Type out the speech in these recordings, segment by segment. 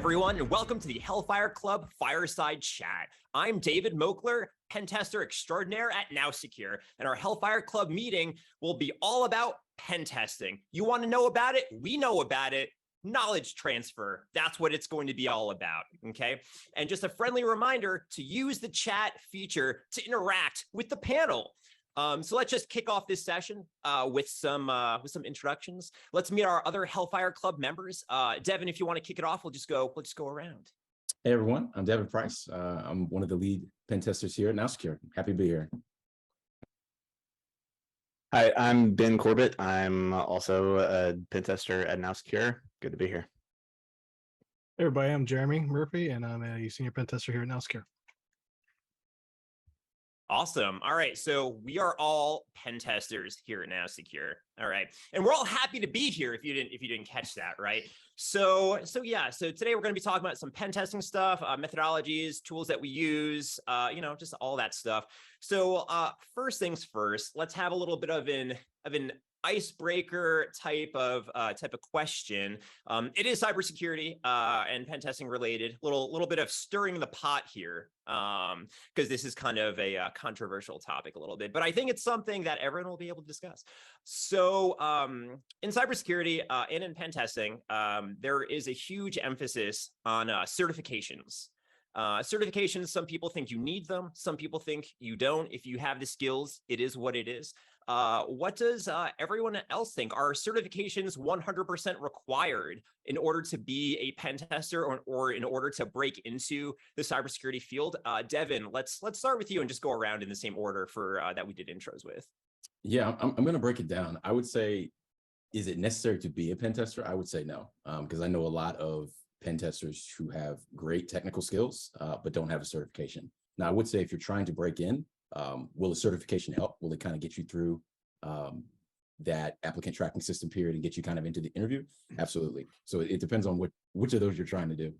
everyone, and welcome to the Hellfire Club Fireside Chat. I'm David Mokler, pentester extraordinaire at NowSecure, and our Hellfire Club meeting will be all about pen testing. You want to know about it? We know about it. Knowledge transfer. That's what it's going to be all about, okay? And just a friendly reminder to use the chat feature to interact with the panel. So let's just kick off this session with some introductions. Let's meet our other Hellfire Club members. Devin, if you want to kick it off, we'll just go around. Hey everyone, I'm Devin Price. I'm one of the lead pen testers here at NowSecure. Happy to be here. Hi, I'm Ben Corbett. I'm also a pen tester at NowSecure. Good to be here. Hey everybody, I'm Jeremy Murphy, and I'm a senior pen tester here at NowSecure. Awesome. All right. So we are all pen testers here at NowSecure. All right. And we're all happy to be here if you didn't catch that, right? So today we're going to be talking about some pen testing stuff, methodologies, tools that we use, just all that stuff. So first things first, let's have a little bit of an icebreaker type of question. It is cybersecurity and pen testing related. Little bit of stirring the pot here because this is kind of a controversial topic a little bit, but I think it's something that everyone will be able to discuss. So in cybersecurity and in pen testing, there is a huge emphasis on certifications. Certifications, some people think you need them. Some people think you don't. If you have the skills, it is what it is. What does everyone else think? Are certifications 100% required in order to be a pen tester or in order to break into the cybersecurity field? Devin, let's start with you and just go around in the same order for that we did intros with. Yeah, I'm going to break it down. I would say, is it necessary to be a pen tester? I would say no, because I know a lot of pen testers who have great technical skills, but don't have a certification. Now, I would say if you're trying to break in, will a certification help? Will it kind of get you through that applicant tracking system period and get you kind of into the interview? Absolutely. So it depends on which of those you're trying to do.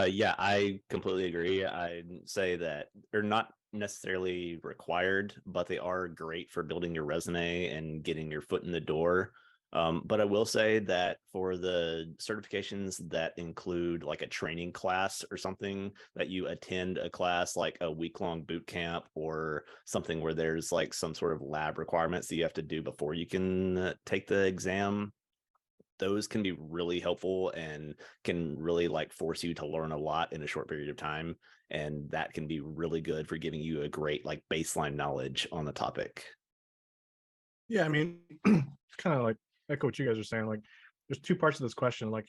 Yeah, I completely agree. I'd say that they're not necessarily required, but they are great for building your resume and getting your foot in the door. But I will say that for the certifications that include like a training class or something, that you attend a class like a week-long boot camp or something where there's like some sort of lab requirements that you have to do before you can take the exam, those can be really helpful and can really like force you to learn a lot in a short period of time. And that can be really good for giving you a great like baseline knowledge on the topic. Yeah, I mean, it's kind of like echo what you guys are saying. Like, there's two parts of this question. Like,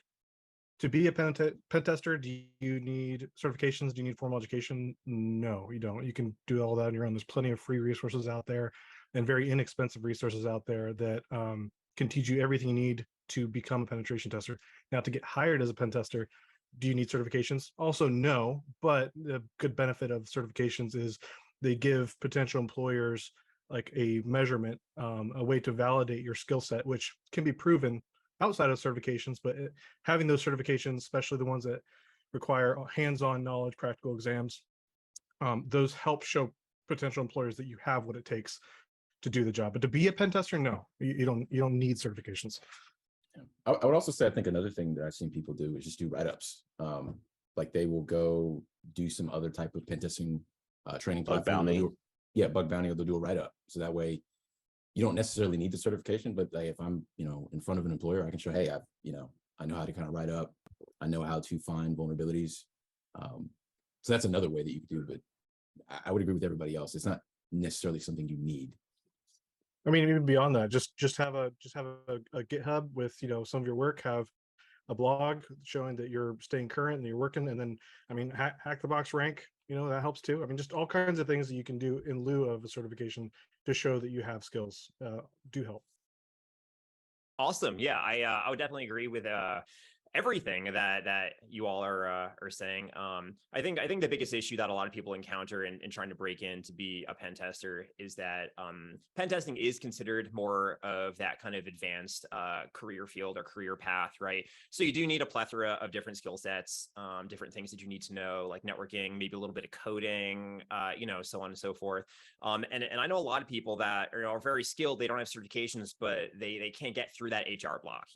to be a pen tester, do you need certifications? Do you need formal education? No, you don't. You can do all that on your own. There's plenty of free resources out there and very inexpensive resources out there that can teach you everything you need to become a penetration tester. Now, to get hired as a pen tester, do you need certifications? Also, no, but the good benefit of certifications is they give potential employers like a measurement, a way to validate your skill set, which can be proven outside of certifications, but having those certifications, especially the ones that require hands-on knowledge, practical exams, those help show potential employers that you have what it takes to do the job. But to be a pen tester, no, you don't need certifications. I would also say, I think another thing that I've seen people do is just do write-ups. Like they will go do some other type of pen testing training platform. Bug bounty, or they'll do a write-up. So that way you don't necessarily need the certification, but like if I'm, in front of an employer, I can show, hey, I know how to kind of write up. I know how to find vulnerabilities. So that's another way that you could do it. But I would agree with everybody else. It's not necessarily something you need. I mean, even beyond that, just have a GitHub with, some of your work, have a blog showing that you're staying current and you're working, and then, I mean, hack the box rank, that helps too. I mean, just all kinds of things that you can do in lieu of a certification to show that you have skills do help. Awesome. Yeah, I would definitely agree with everything that you all are saying. I think the biggest issue that a lot of people encounter in trying to break in to be a pen tester is that pen testing is considered more of that kind of advanced career field or career path, right? So you do need a plethora of different skill sets, different things that you need to know, like networking, maybe a little bit of coding, so on and so forth. And I know a lot of people that are very skilled. They don't have certifications, but they can't get through that HR block,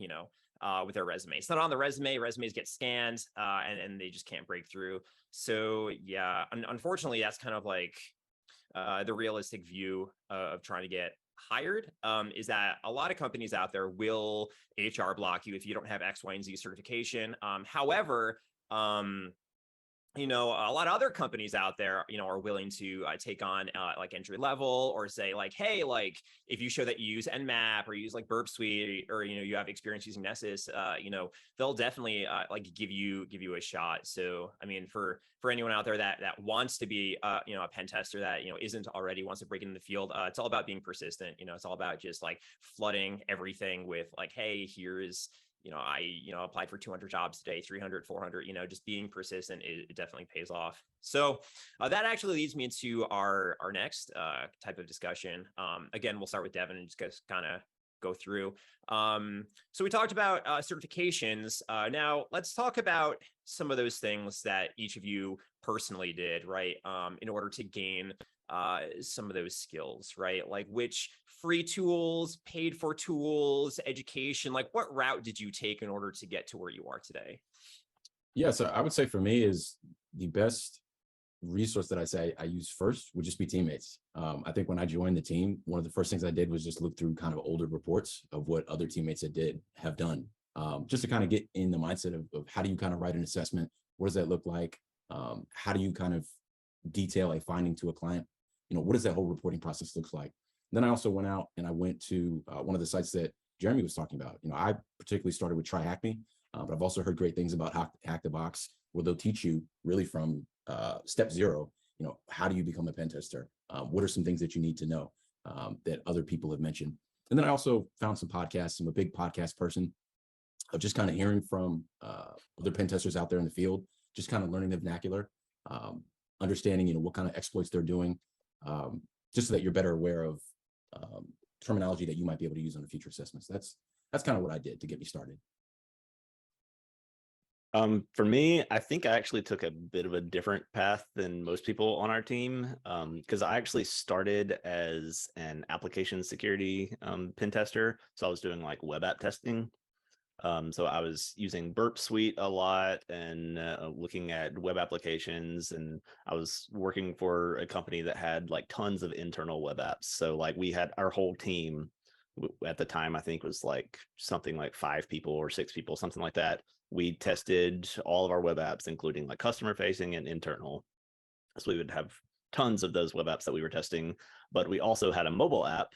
with their resume. It's not on the resume. Resumes get scanned, and they just can't break through. So yeah, unfortunately, that's kind of like the realistic view of trying to get hired, is that a lot of companies out there will HR block you if you don't have X, Y, and Z certification. However, a lot of other companies out there, are willing to take on like entry level, or say like, hey, like if you show that you use Nmap or you use like Burp Suite, or you have experience using Nessus, they'll definitely like give you a shot. So I mean, for anyone out there that wants to be a pen tester that isn't already, wants to break into the field, it's all about being persistent. It's all about just like flooding everything with like, hey, here's I applied for 200 jobs today, 300, 400, just being persistent, it definitely pays off. So that actually leads me into our next type of discussion. Again, we'll start with Devin and just kind of go through. So we talked about certifications. Now let's talk about some of those things that each of you personally did, right? In order to gain some of those skills, right? Like which free tools, paid for tools, education, like what route did you take in order to get to where you are today? Yeah, so I would say for me is the best resource that I say I use first would just be teammates. I think when I joined the team, one of the first things I did was just look through kind of older reports of what other teammates have done, just to kind of get in the mindset of how do you kind of write an assessment? What does that look like? How do you kind of detail a finding to a client? What does that whole reporting process look like? Then I also went out and I went to one of the sites that Jeremy was talking about. I particularly started with Try Hack Me, but I've also heard great things about Hack the Box, where they'll teach you really from step zero. How do you become a pen tester? What are some things that you need to know that other people have mentioned? And then I also found some podcasts. I'm a big podcast person, of just kind of hearing from other pen testers out there in the field, just kind of learning the vernacular, understanding what kind of exploits they're doing, just so that you're better aware of terminology that you might be able to use on the future assessments. That's kind of what I did to get me started. For me, I think I actually took a bit of a different path than most people on our team, because I actually started as an application security pen tester. So I was doing like web app testing. So I was using Burp Suite a lot and looking at web applications, and I was working for a company that had like tons of internal web apps. So like we had our whole team at the time, I think was like something like 5 people or 6 people, something like that. We tested all of our web apps, including like customer facing and internal. So we would have tons of those web apps that we were testing, but we also had a mobile app.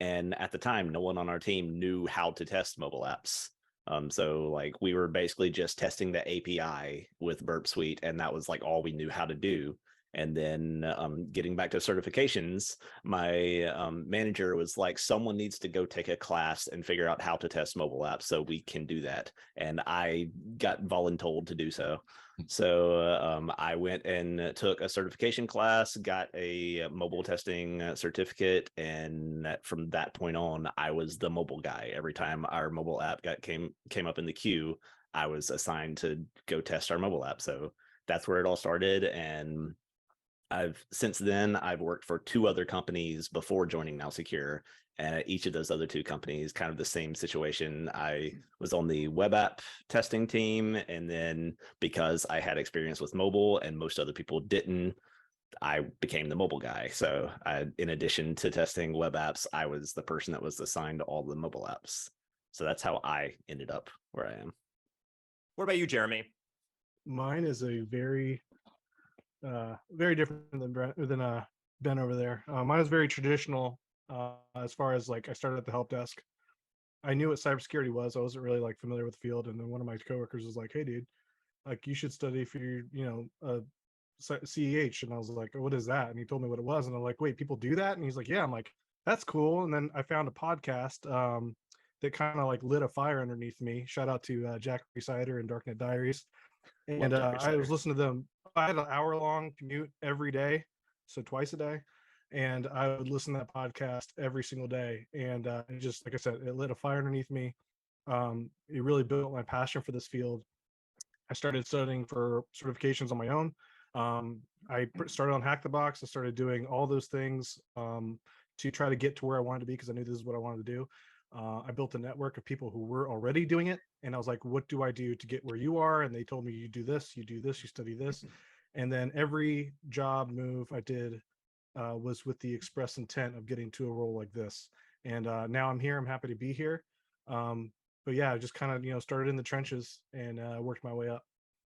And at the time, no one on our team knew how to test mobile apps. So like we were basically just testing the API with Burp Suite, and that was like all we knew how to do. And then getting back to certifications, my manager was like, someone needs to go take a class and figure out how to test mobile apps so we can do that. And I got voluntold to do so. So I went and took a certification class, got a mobile testing certificate, and from that point on, I was the mobile guy. Every time our mobile app came up in the queue, I was assigned to go test our mobile app. So that's where it all started. And since then I've worked for 2 other companies before joining NowSecure, and at each of those other 2 companies, kind of the same situation. I was on the web app testing team, and then because I had experience with mobile and most other people didn't, I became the mobile guy. So in addition to testing web apps, I was the person that was assigned to all the mobile apps. So that's how I ended up where I am. What about you, Jeremy? Mine is a very different than Ben over there. Mine is very traditional as far as like I started at the help desk. I knew what cybersecurity was. I wasn't really like familiar with the field, and then one of my coworkers was like, "Hey, dude, like you should study for your CEH," and I was like, "What is that?" And he told me what it was, and I'm like, "Wait, people do that?" And he's like, "Yeah." I'm like, "That's cool." And then I found a podcast that kind of like lit a fire underneath me. Shout out to Jack Resider and Darknet Diaries. And I was listening to them. I had an hour-long commute every day, so twice a day, and I would listen to that podcast every single day. And it just, like I said, it lit a fire underneath me. It really built my passion for this field. I started studying for certifications on my own. I started on Hack the Box. I started doing all those things to try to get to where I wanted to be, because I knew this is what I wanted to do. I built a network of people who were already doing it. And I was like, what do I do to get where you are? And they told me, you do this, you do this, you study this. And then every job move I did was with the express intent of getting to a role like this. And now I'm here. I'm happy to be here. But yeah, I just kind of, started in the trenches and worked my way up.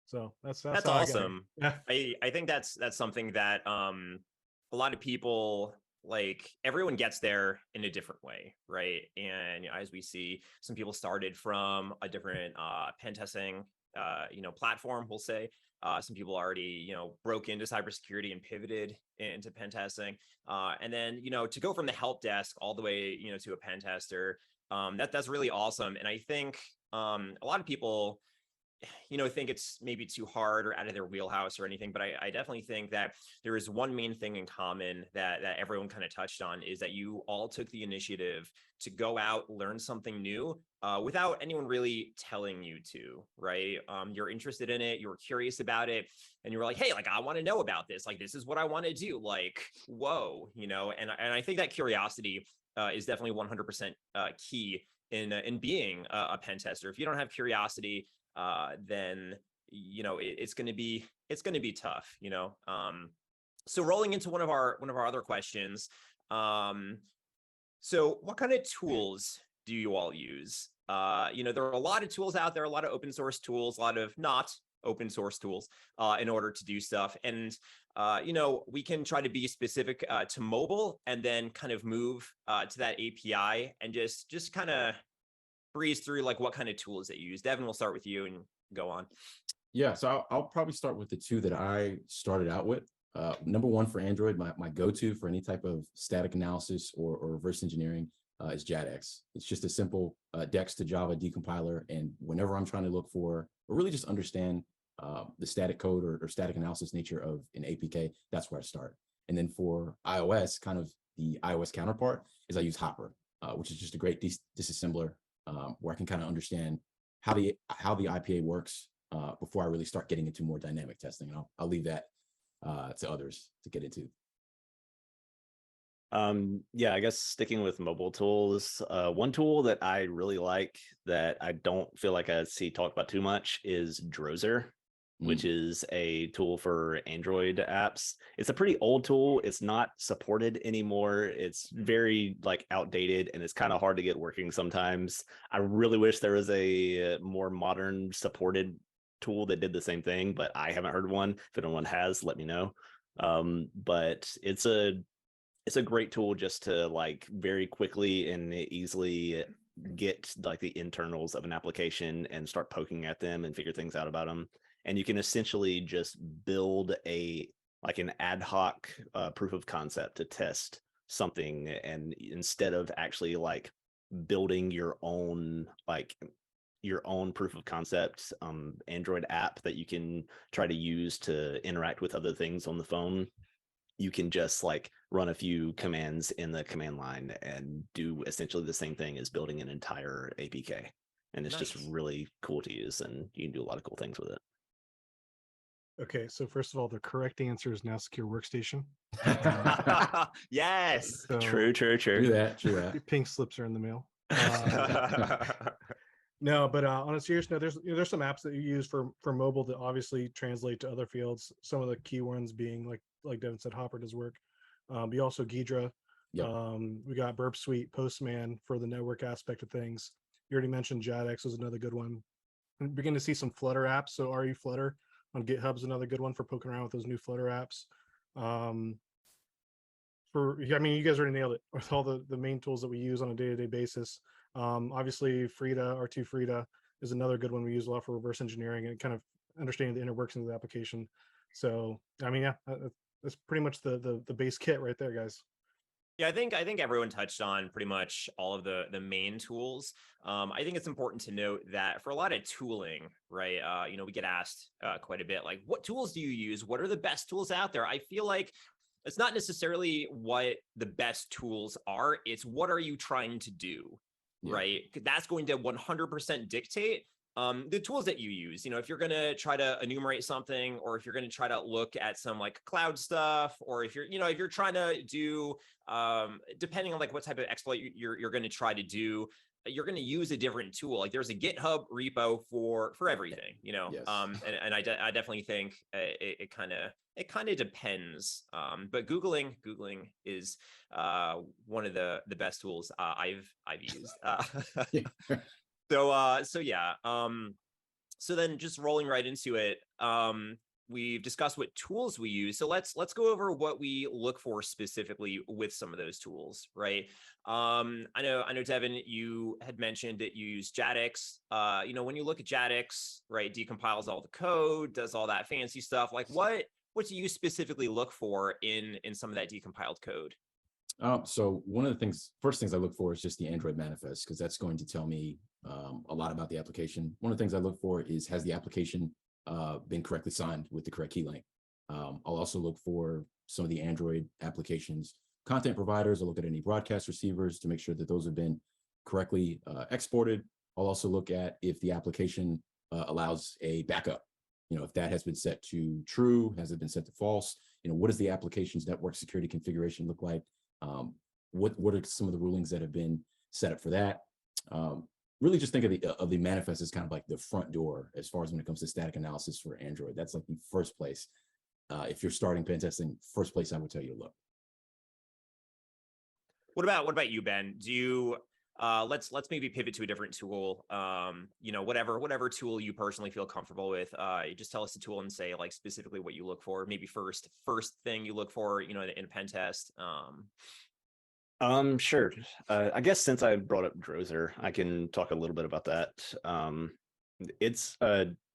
So that's That's how I got here. awesome. Yeah. I think that's something that a lot of people, like, everyone gets there in a different way, right? And as we see, some people started from a different pen testing platform, we'll say. Some people already broke into cybersecurity and pivoted into pen testing, and then to go from the help desk all the way to a pen tester, that's really awesome. And I think a lot of people think it's maybe too hard or out of their wheelhouse or anything, but I definitely think that there is one main thing in common that everyone kind of touched on, is that you all took the initiative to go out, learn something new without anyone really telling you to, right? You're interested in it, you were curious about it, and you were like, hey, like, I want to know about this, like, this is what I want to do, like, whoa, and I think that curiosity is definitely 100% key in being a pen tester. If you don't have curiosity, then it's going to be tough. So rolling into one of our other questions, so what kind of tools do you all use? There are a lot of tools out there, a lot of open source tools, a lot of not open source tools in order to do stuff. And we can try to be specific to mobile, and then kind of move to that API, and just kind of breeze through like what kind of tools that you use. Devin, we'll start with you and go on. Yeah, so I'll probably start with the two that I started out with. Number one for Android, my go-to for any type of static analysis or reverse engineering is JADX. It's just a simple DEX to Java decompiler. And whenever I'm trying to look for, or really just understand the static code or static analysis nature of an APK, that's where I start. And then for iOS, kind of the iOS counterpart is I use Hopper, which is just a great disassembler where I can kind of understand how the IPA works before I really start getting into more dynamic testing. And I'll leave that to others to get into. Yeah, I guess sticking with mobile tools, one tool that I really like that I don't feel like I see talked about too much is Drozer, which is a tool for Android apps. It's a pretty old tool. It's not supported anymore. It's very like outdated, and it's kind of hard to get working sometimes. I really wish there was a more modern supported tool that did the same thing, but I haven't heard one. If anyone has, let me know. But it's a great tool just to like very quickly and easily get like the internals of an application and start poking at them and figure things out about them. And you can essentially just build an ad hoc proof of concept to test something. And instead of actually like building your own proof of concept Android app that you can try to use to interact with other things on the phone, you can just like run a few commands in the command line and do essentially the same thing as building an entire APK. And it's just really cool to use, and you can do a lot of cool things with it. Okay, so first of all, the correct answer is NowSecure Workstation. Yes. So True. True that. your pink slips are in the mail. No, but on a serious note, there's some apps that you use for mobile that obviously translate to other fields. Some of the key ones being like Devin said, Hopper does work. But also Ghidra. Yep. We got Burp Suite, Postman for the network aspect of things. You already mentioned JADX was another good one. We're beginning to see some Flutter apps. So RE Flutter on GitHub's another good one for poking around with those new Flutter apps. You guys already nailed it with all the main tools that we use on a day-to-day basis. Obviously, R2 Frida is another good one we use a lot for reverse engineering and kind of understanding the inner workings of the application. So, that's pretty much the base kit right there, guys. Yeah, I think everyone touched on pretty much all of the main tools. I think it's important to note that for a lot of tooling, right? We get asked quite a bit, like, what tools do you use? What are the best tools out there? I feel like it's not necessarily what the best tools are. It's what are you trying to do, right? That's going to 100% dictate the tools that you use. If you're going to try to enumerate something, or if you're going to try to look at some like cloud stuff, or if you're trying to do, depending on like what type of exploit you're going to try to do, you're going to use a different tool. Like there's a GitHub repo for everything, you know. Yes. And I definitely think it kind of depends. But Googling is one of the best tools I've used. Yeah. So yeah. So then just rolling right into it. We've discussed what tools we use. So let's go over what we look for specifically with some of those tools, right? I know Devin, you had mentioned that you use JADX. You know, when you look at JADX, right, decompiles all the code, does all that fancy stuff. Like what do you specifically look for in some of that decompiled code? So one of the first things I look for is just the Android manifest, because that's going to tell me a lot about the application. One of the things I look for is, has the application been correctly signed with the correct key length? I'll also look for some of the Android applications content providers. I'll look at any broadcast receivers to make sure that those have been correctly exported. I'll also look at if the application allows a backup. You know, if that has been set to true, has it been set to false? You know, what does the application's network security configuration look like? What are some of the rulings that have been set up for that? Really just think of the manifest as kind of like the front door as far as when it comes to static analysis for Android. That's like the first place. If you're starting pen testing, first place I would tell you to look. What about you, Ben? Do you let's maybe pivot to a different tool. You know, whatever tool you personally feel comfortable with. You just tell us the tool and say like specifically what you look for. Maybe first thing you look for, you know, in a pen test. Sure. I guess since I brought up Drozer, I can talk a little bit about that. It's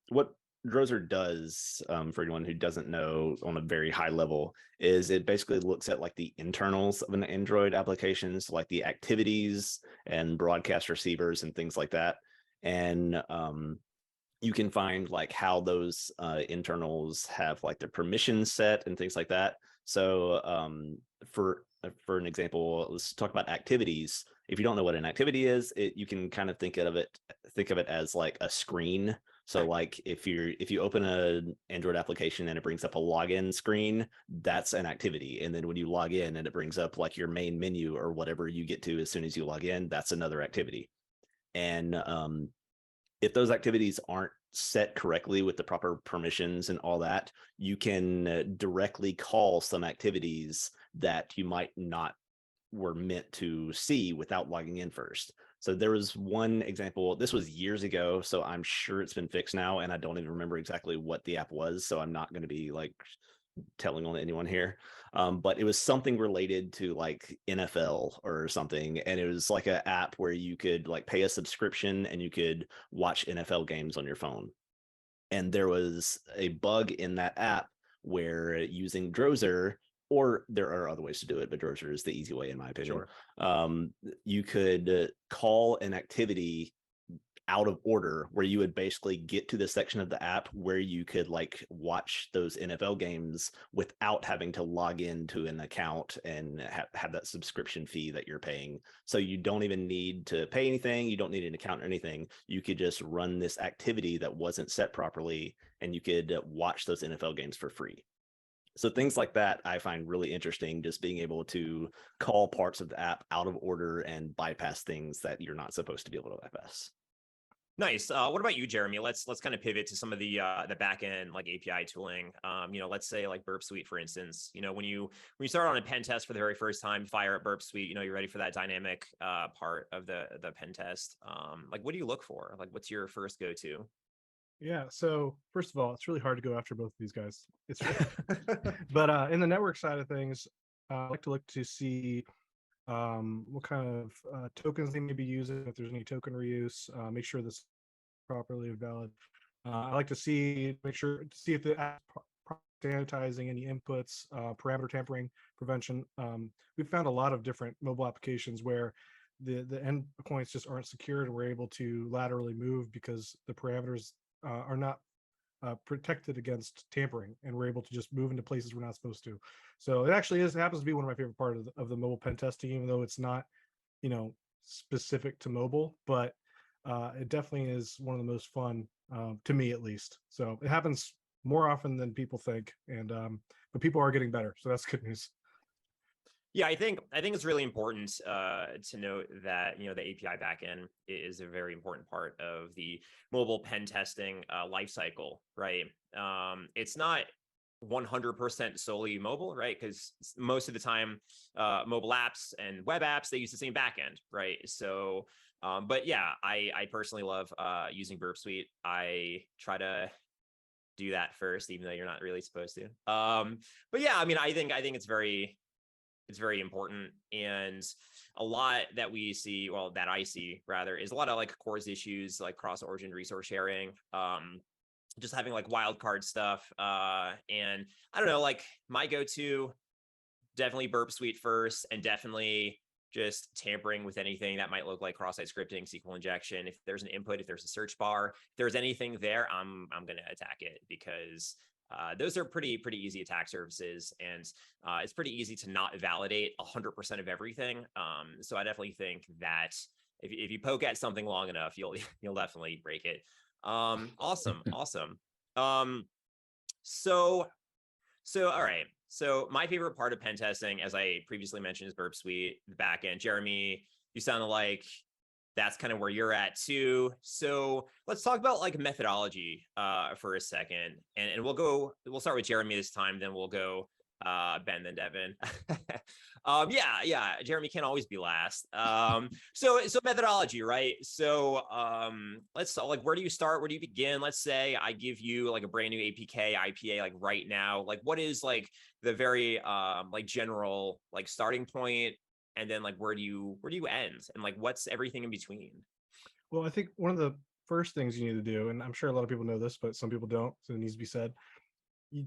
what Drozer does, for anyone who doesn't know on a very high level, is it basically looks at like the internals of an Android application, so like the activities and broadcast receivers and things like that. And you can find like how those internals have like their permissions set and things like that. So for an example, let's talk about activities. If you don't know what an activity is, you can kind of think of it as like a screen. So like if you open an Android application and it brings up a login screen, that's an activity. And then when you log in and it brings up like your main menu or whatever you get to as soon as you log in, that's another activity. And if those activities aren't set correctly with the proper permissions and all that, you can directly call some activities that you might not were meant to see without logging in first. So there was one example, this was years ago, so I'm sure it's been fixed now, and I don't even remember exactly what the app was, so I'm not going to be like telling on anyone here. But it was something related to like NFL or something, and it was like an app where you could like pay a subscription and you could watch NFL games on your phone. And there was a bug in that app where using Drozer, or there are other ways to do it, but Drozer is the easy way in my opinion. Sure. You could call an activity out of order where you would basically get to the section of the app where you could like watch those NFL games without having to log into an account and have that subscription fee that you're paying. So you don't even need to pay anything. You don't need an account or anything. You could just run this activity that wasn't set properly and you could watch those NFL games for free. So things like that I find really interesting, just being able to call parts of the app out of order and bypass things that you're not supposed to be able to bypass. Nice. What about you, Jeremy? Let's kind of pivot to some of the back end like API tooling. You know, let's say like Burp Suite, for instance. You know, when you start on a pen test for the very first time, fire up Burp Suite. You know, you're ready for that dynamic part of the pen test. Like, what do you look for? Like, what's your first go to? Yeah. So first of all, it's really hard to go after both of these guys. It's but in the network side of things, I like to look to see what kind of tokens they may be using, if there's any token reuse, make sure this is properly valid. I like to make sure to see if the app sanitizing any inputs, parameter tampering prevention. We've found a lot of different mobile applications where the endpoints just aren't secured and we're able to laterally move because the parameters are not protected against tampering, and we're able to just move into places we're not supposed to. So it actually happens to be one of my favorite part of the mobile pen testing, even though it's not, you know, specific to mobile, but it definitely is one of the most fun to me, at least. So it happens more often than people think, and but people are getting better, so that's good news. Yeah, I think it's really important to note that the API backend is a very important part of the mobile pen testing lifecycle, right? It's not 100% solely mobile, right? Because most of the time, mobile apps and web apps, they use the same backend, right? So, but yeah, I personally love using Burp Suite. I try to do that first, even though you're not really supposed to. But yeah, I mean, I think it's very important, and a lot that we see, well, that I see rather, is a lot of like CORS issues, like cross-origin resource sharing, just having like wildcard stuff, and I don't know, like my go-to, definitely Burp Suite first, and definitely just tampering with anything that might look like cross-site scripting, SQL injection. If there's an input, if there's a search bar, if there's anything there, I'm going to attack it, because those are pretty easy attack surfaces, and it's pretty easy to not validate 100% of everything. So I definitely think that if you poke at something long enough, you'll definitely break it. Awesome. So all right. So my favorite part of pen testing, as I previously mentioned, is Burp Suite, the backend. Jeremy, you sounded like that's kind of where you're at too. So let's talk about like methodology for a second, and we'll start with Jeremy this time, then we'll go Ben, then Devin. Yeah, Jeremy can't always be last. So methodology, right? So let's, like, where do you start? Where do you begin? Let's say I give you like a brand new APK, IPA, like right now. Like, what is like the very like general like starting point, and then like where do you end, and like what's everything in between? Well, I think one of the first things you need to do, and I'm sure a lot of people know this, but some people don't, so it needs to be said.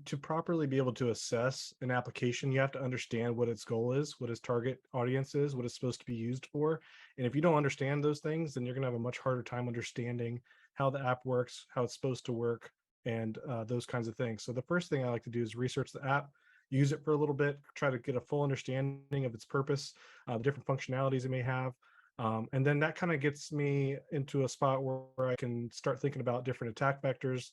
To properly be able to assess an application, you have to understand what its goal is, what its target audience is, what it's supposed to be used for. And if you don't understand those things, then you're going to have a much harder time understanding how the app works, how it's supposed to work, and those kinds of things. So the first thing I like to do is research the app, use it for a little bit, try to get a full understanding of its purpose, the different functionalities it may have. And then that kind of gets me into a spot where I can start thinking about different attack vectors,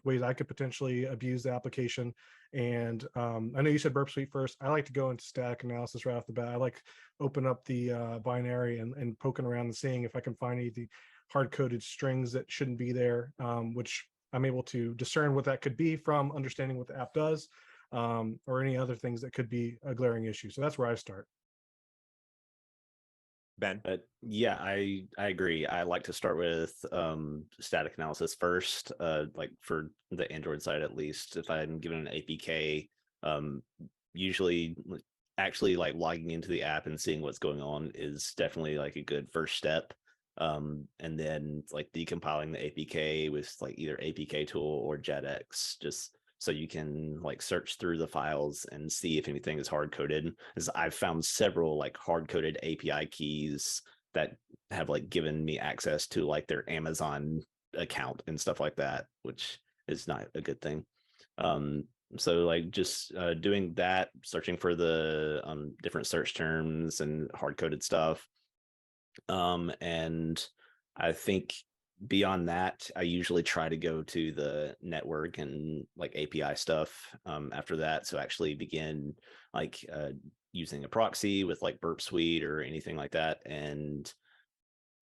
ways I could potentially abuse the application. And I know you said Burp Suite first. I like to go into static analysis right off the bat. I like open up the binary and poking around and seeing if I can find any of the hard-coded strings that shouldn't be there, which I'm able to discern what that could be from understanding what the app does, or any other things that could be a glaring issue. So that's where I start. Ben? Yeah, I agree. I like to start with static analysis first, like for the Android side at least. If I'm given an APK, usually actually like logging into the app and seeing what's going on is definitely like a good first step. And then like decompiling the APK with like either APK tool or JetX, just so you can like search through the files and see if anything is hard coded. As I've found several like hard coded API keys that have like given me access to like their Amazon account and stuff like that, which is not a good thing. So like just doing that, searching for the different search terms and hard coded stuff. And I think beyond that, I usually try to go to the network and like API stuff after that. So actually begin like using a proxy with like Burp Suite or anything like that, and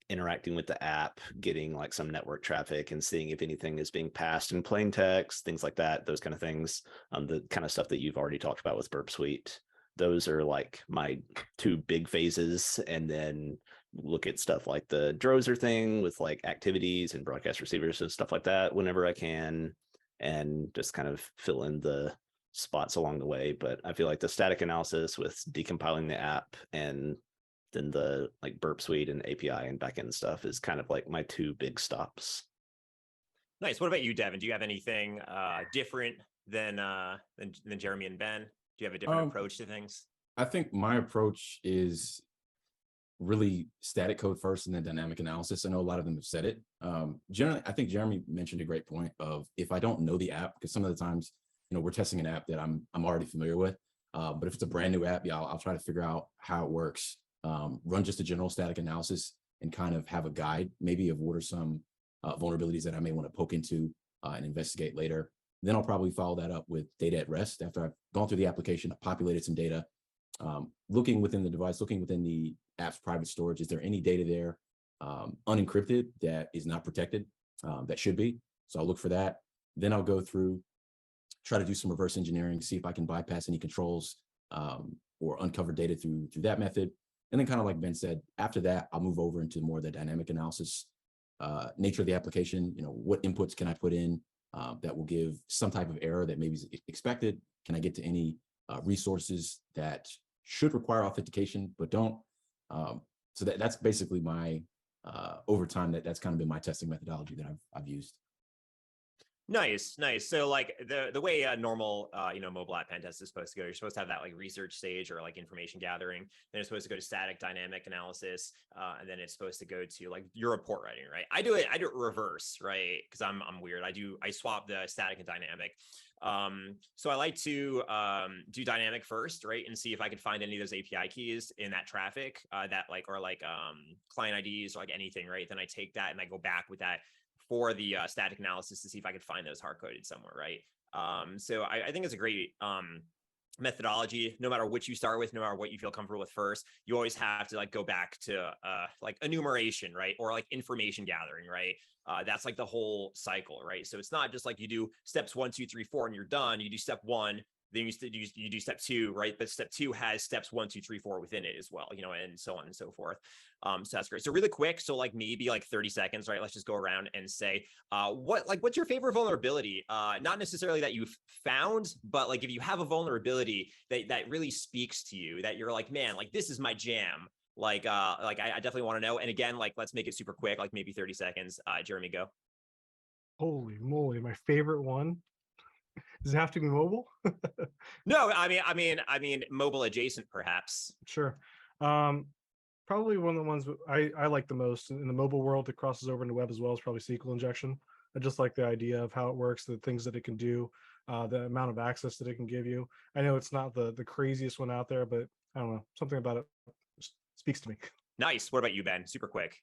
interacting with the app, getting like some network traffic and seeing if anything is being passed in plain text, things like that, those kind of things. The kind of stuff that you've already talked about with Burp Suite. Those are like my two big phases. And then look at stuff like the Drozer thing with like activities and broadcast receivers and stuff like that whenever I can, and just kind of fill in the spots along the way. But I feel like the static analysis with decompiling the app and then the like Burp Suite and API and backend stuff is kind of like my two big stops. Nice. What about you, Devin? Do you have anything different than Jeremy and Ben? Do you have a different approach to things? I think my approach is really static code first and then dynamic analysis. I know a lot of them have said it. Generally, I think Jeremy mentioned a great point of if I don't know the app, because some of the times, we're testing an app that I'm already familiar with. But if it's a brand new app, I'll try to figure out how it works. Run just a general static analysis and kind of have a guide maybe of what are some vulnerabilities that I may want to poke into and investigate later. Then I'll probably follow that up with data at rest after I've gone through the application, populated some data, looking within the device, looking within the app's private storage. Is there any data there unencrypted that is not protected that should be? So I'll look for that. Then I'll go through, try to do some reverse engineering, see if I can bypass any controls or uncover data through that method. And then kind of like Ben said, after that, I'll move over into more of the dynamic analysis, nature of the application, what inputs can I put in that will give some type of error that maybe is expected? Can I get to any resources that should require authentication, but don't? So that's basically my, over time, that's kind of been my testing methodology that I've used. Nice. So like the way a normal mobile app pen test is supposed to go, you're supposed to have that like research stage or like information gathering. Then it's supposed to go to static dynamic analysis, and then it's supposed to go to like your report writing, right? I do it reverse, right? Because I'm weird. I swap the static and dynamic. So I like to do dynamic first, right, and see if I can find any of those API keys in that traffic that like client IDs or like anything, right? Then I take that and I go back with that for the static analysis to see if I could find those hard coded somewhere, right? So I think it's a great methodology. No matter what you start with, no matter what you feel comfortable with first, you always have to like go back to like enumeration, right, or like information gathering, right? That's like the whole cycle, right? So it's not just like you do steps 1, 2, 3, 4 and you're done. You do step 1, then you do step 2, right? But step 2 has steps 1, 2, 3, 4 within it as well, and so on and so forth. So that's great. So really quick, so like maybe like 30 seconds, right? Let's just go around and say, what's your favorite vulnerability? Not necessarily that you've found, but like if you have a vulnerability that really speaks to you, that you're like, man, like this is my jam. Like I definitely want to know. And again, like let's make it super quick, like maybe 30 seconds. Jeremy, go. Holy moly, my favorite one. Does it have to be mobile? No, I mean, mobile adjacent, perhaps. Sure. Probably one of the ones I like the most in the mobile world that crosses over into web as well is probably SQL injection. I just like the idea of how it works, the things that it can do, the amount of access that it can give you. I know it's not the craziest one out there, but I don't know, something about it speaks to me. Nice. What about you, Ben? Super quick.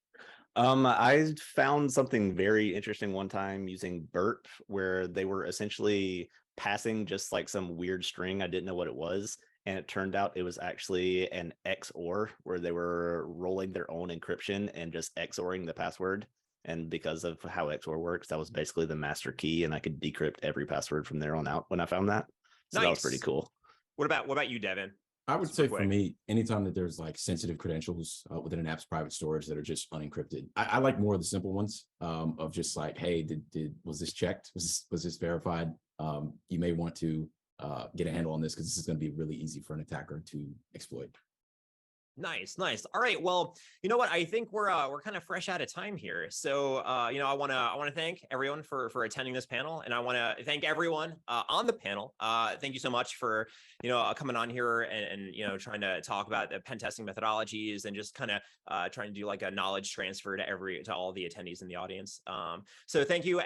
I found something very interesting one time using Burp, where they were essentially passing just like some weird string. I didn't know what it was. And it turned out it was actually an XOR, where they were rolling their own encryption and just XORing the password. And because of how XOR works, that was basically the master key. And I could decrypt every password from there on out when I found that. So nice. That was pretty cool. What about you, Devin? I would say for me, anytime that there's like sensitive credentials within an app's private storage that are just unencrypted, I like more of the simple ones of just like, hey, was this checked? Was this verified? You may want to get a handle on this because this is going to be really easy for an attacker to exploit. Nice. All right. Well, you know what? I think we're kind of fresh out of time here. So, I want to thank everyone for attending this panel, and I want to thank everyone on the panel. Thank you so much for coming on here and trying to talk about the pen testing methodologies and just kind of trying to do like a knowledge transfer to all the attendees in the audience. So, thank you.